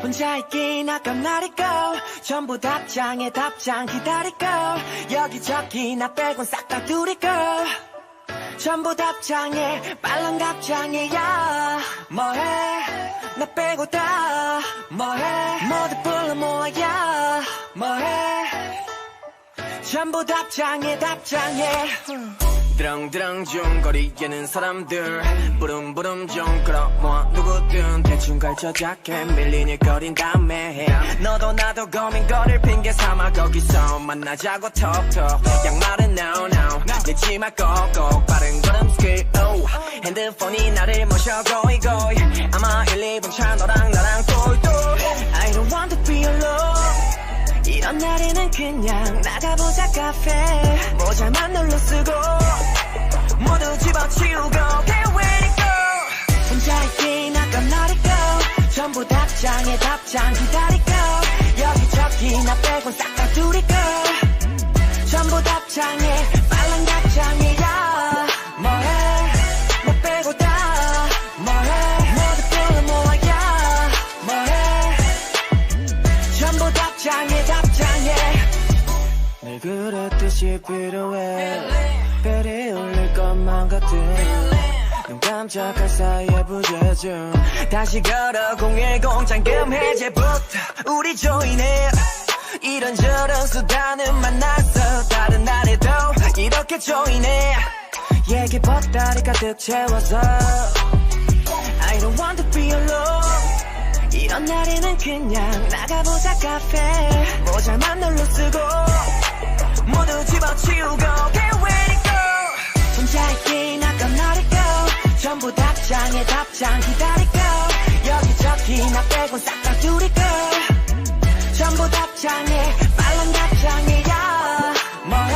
혼자 있긴 아까운 날이고 전부 답장에 답장 기다리고 여기저기 나 빼곤 싹 다 두리고 전부 답장에 빨랑 답장이야. 뭐해 나 빼고 다 뭐해 모두 불러 모아야 뭐해 전부 답장에 답장해. 드렁드렁 중거리에는 사람들 부름부름 좀 끌어모아 누구든 대충 걸쳐잡게 밀린 일거린 다음에 너도 나도 고민거릴 핑계 삼아 거기서 만나자고 톡톡 양말은 no no 내 치마 꼭꼭 빠른 걸음 스킬 핸드폰이 나를 모셔 고이 고이 아마 1, 2분 차 너랑 나랑 똘똘 I don't want to be alone 이런 날에는 그냥 나가보자 카페 모자만 눌러 쓰고 모두 집어치우고 Get ready go 혼자 있긴 아까운 날이고 전부 답장에 답장 기다리고 여기저기 나 빼곤 싹 다 두리고 전부 답장에 빨랑 답장이야. 뭐해 나 빼고 다 뭐해 모두 불러 모아야 뭐해 전부 답장에 답장해. 늘 그랬듯이 필요해 별이 울릴 것만 같은 눈 깜짝할 사이에 부재중 다시 걸어 010 잠금 해제부터 우리 조인해 이런저런 수단은 만났어 다른 날에도 이렇게 조인해 얘기 보따리 가득 채워서 I don't want to be alone 이런 날에는 그냥 나가보자 카페 모자만 눌러 쓰고 모두 집어치우고 Get ready go 혼자 있긴 아까운 날이고 전부 답장에 답장 기다리고 여기저기 나 빼곤 싹 다 두리고 전부 답장에 빨랑 답장이야. 뭐해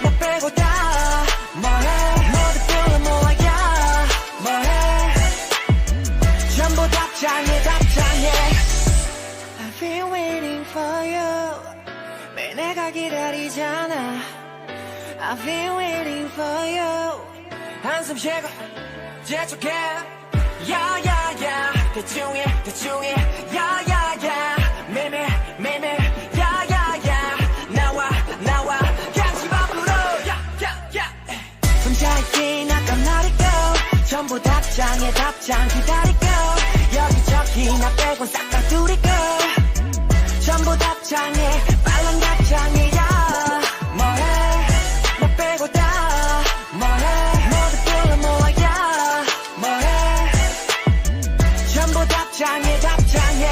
나 빼고 다 뭐해 모두 불러 모아야 뭐해 전부 답장에 답장해. I've been waiting for you 매일 내가 기다리잖아. I've been waiting for you 한숨 쉬고 재촉해 야야야 대충해 야야야 매매 야야야 나와 그냥 집 앞으로 야야야 혼자 있긴 아까운 날이고 전부 답장에 답장 기다리고 여기저기 나 빼곤 싹 다 두리고 전부 답장에 빨랑 답장이야. 뭐해 나 빼고 다 뭐해 모두 불러 모아야 뭐해 전부 답장에 답장해.